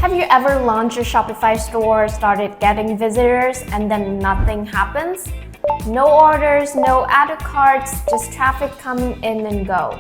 Have you ever launched a Shopify store, started getting visitors, and then nothing happens? No orders, no added carts, just traffic coming in and go.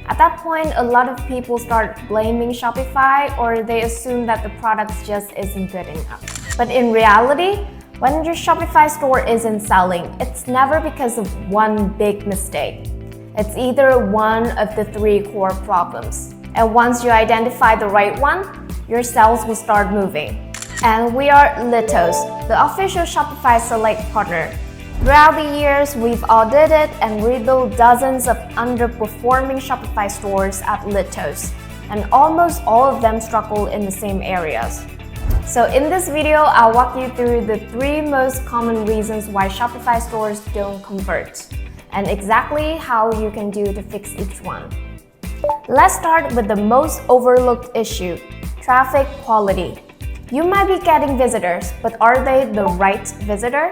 At that point, a lot of people start blaming Shopify, or they assume that the product just isn't good enough. But in reality, when your Shopify store isn't selling, it's never because of one big mistake. It's either one of the three core problems. And once you identify the right one, your sales will start moving. And we are Litos, the official Shopify Select partner. Throughout the years, we've audited and rebuilt dozens of underperforming Shopify stores at Litos, and almost all of them struggle in the same areas. So in this video, I'll walk you through the 3 most common reasons why Shopify stores don't convert, and exactly how you can do to fix each one. Let's start with the most overlooked issue, traffic quality. You might be getting visitors, but are they the right visitor?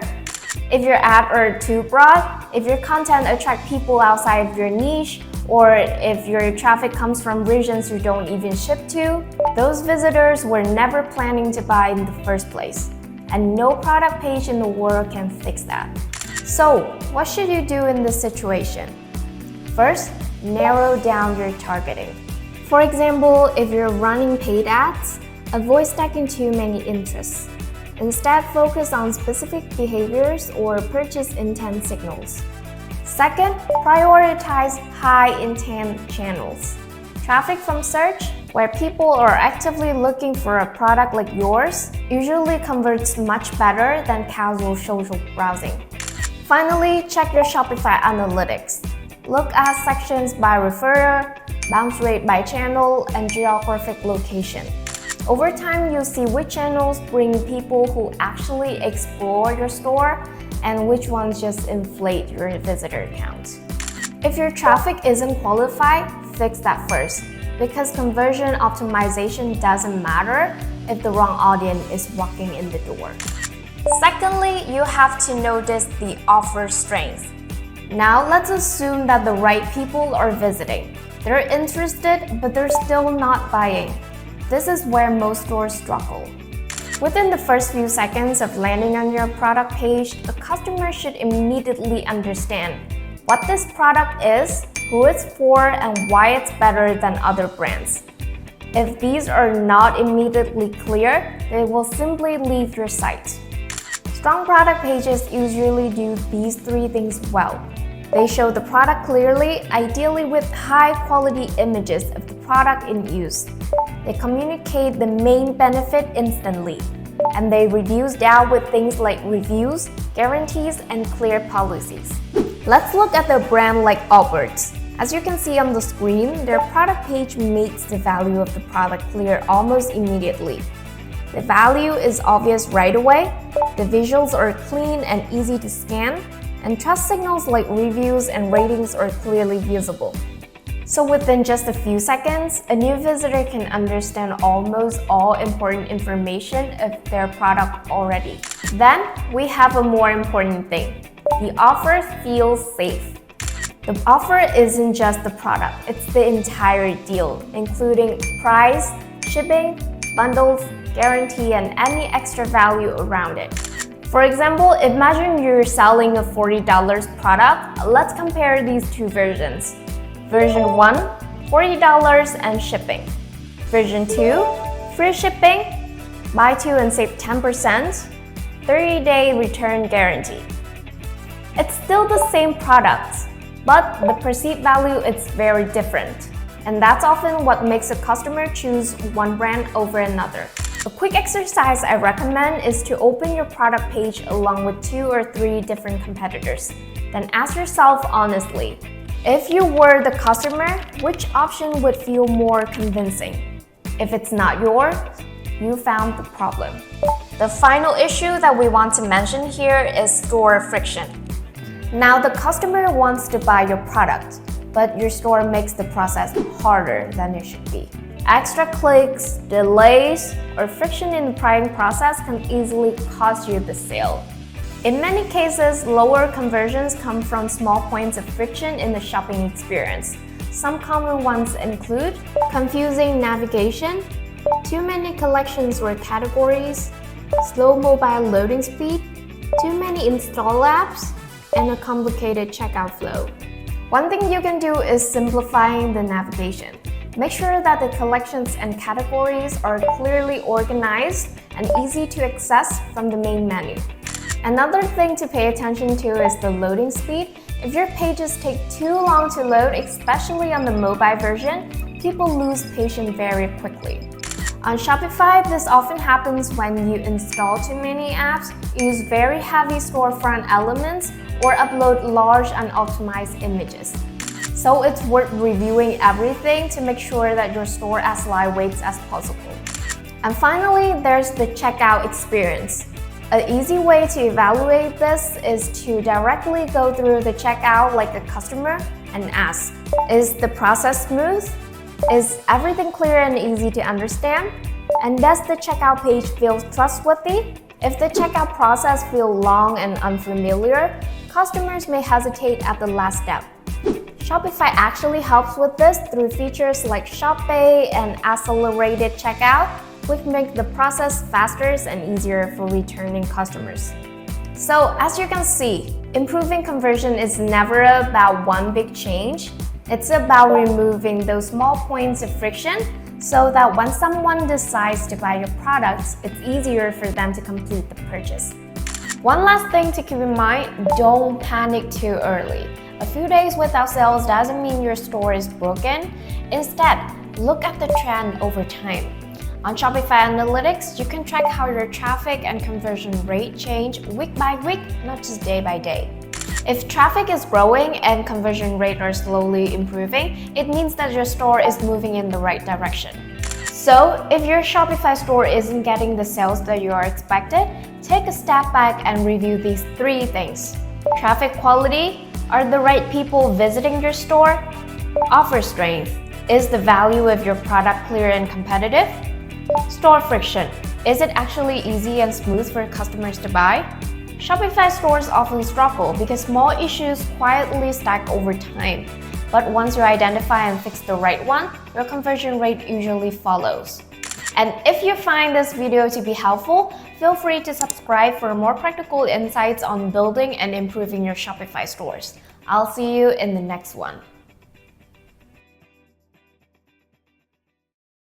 If your ad are too broad, if your content attracts people outside of your niche, or if your traffic comes from regions you don't even ship to, those visitors were never planning to buy in the first place. And no product page in the world can fix that. So, what should you do in this situation? First, narrow down your targeting. For example, if you're running paid ads, avoid stacking too many interests. Instead, focus on specific behaviors or purchase intent signals. Second, prioritize high-intent channels. Traffic from search, where people are actively looking for a product like yours, usually converts much better than casual social browsing. Finally, check your Shopify analytics. Look at sections by referrer, bounce rate by channel, and geographic location. Over time, you'll see which channels bring people who actually explore your store and which ones just inflate your visitor count. If your traffic isn't qualified, fix that first, because conversion optimization doesn't matter if the wrong audience is walking in the door. Secondly, you have to notice the offer strength. Now, let's assume that the right people are visiting. They're interested, but they're still not buying. This is where most stores struggle. Within the first few seconds of landing on your product page, the customer should immediately understand what this product is, who it's for, and why it's better than other brands. If these are not immediately clear, they will simply leave your site. Strong product pages usually do these 3 things well. They show the product clearly, ideally with high-quality images of the product in use. They communicate the main benefit instantly, and they reduce doubt with things like reviews, guarantees, and clear policies. Let's look at the brand like Albert's. As you can see on the screen, their product page makes the value of the product clear almost immediately. The value is obvious right away, the visuals are clean and easy to scan, and trust signals like reviews and ratings are clearly visible. So within just a few seconds, a new visitor can understand almost all important information of their product already. Then, we have a more important thing. The offer feels safe. The offer isn't just the product, it's the entire deal, including price, shipping, bundles, guarantee, and any extra value around it. For example, imagine you're selling a $40 product. Let's compare these 2 versions. Version 1, $40 and shipping. Version 2, free shipping, buy 2 and save 10%, 30-day return guarantee. It's still the same product, but the perceived value is very different. And that's often what makes a customer choose one brand over another. A quick exercise I recommend is to open your product page along with 2 or 3 different competitors. Then ask yourself honestly, if you were the customer, which option would feel more convincing? If it's not yours, you found the problem. The final issue that we want to mention here is store friction. Now the customer wants to buy your product, but your store makes the process harder than it should be. Extra clicks, delays, or friction in the buying process can easily cost you the sale. In many cases, lower conversions come from small points of friction in the shopping experience. Some common ones include confusing navigation, Too many collections or categories, slow mobile loading speed, too many install apps, and a complicated checkout flow. One thing you can do is simplifying the navigation. Make sure that the collections and categories are clearly organized and easy to access from the main menu. Another thing to pay attention to is the loading speed. If your pages take too long to load, especially on the mobile version, people lose patience very quickly. On Shopify, this often happens when you install too many apps, use very heavy storefront elements, or upload large unoptimized images. So it's worth reviewing everything to make sure that your store as lightweight as possible. And finally, there's the checkout experience. An easy way to evaluate this is to directly go through the checkout like a customer and ask, is the process smooth? Is everything clear and easy to understand? And does the checkout page feel trustworthy? If the checkout process feels long and unfamiliar, customers may hesitate at the last step. Shopify actually helps with this through features like Shop Pay and accelerated checkout, which make the process faster and easier for returning customers. So as you can see, improving conversion is never about one big change. It's about removing those small points of friction so that when someone decides to buy your products, it's easier for them to complete the purchase. One last thing to keep in mind, don't panic too early. A few days without sales doesn't mean your store is broken. Instead, look at the trend over time. On Shopify Analytics, you can track how your traffic and conversion rate change week by week, not just day by day. If traffic is growing and conversion rate are slowly improving, it means that your store is moving in the right direction. So, if your Shopify store isn't getting the sales that you are expected, take a step back and review these 3 things. Traffic quality, are the right people visiting your store? Offer strength, is the value of your product clear and competitive? Store friction, is it actually easy and smooth for customers to buy? Shopify stores often struggle because small issues quietly stack over time. But once you identify and fix the right one, your conversion rate usually follows. And if you find this video to be helpful, feel free to subscribe for more practical insights on building and improving your Shopify stores. I'll see you in the next one.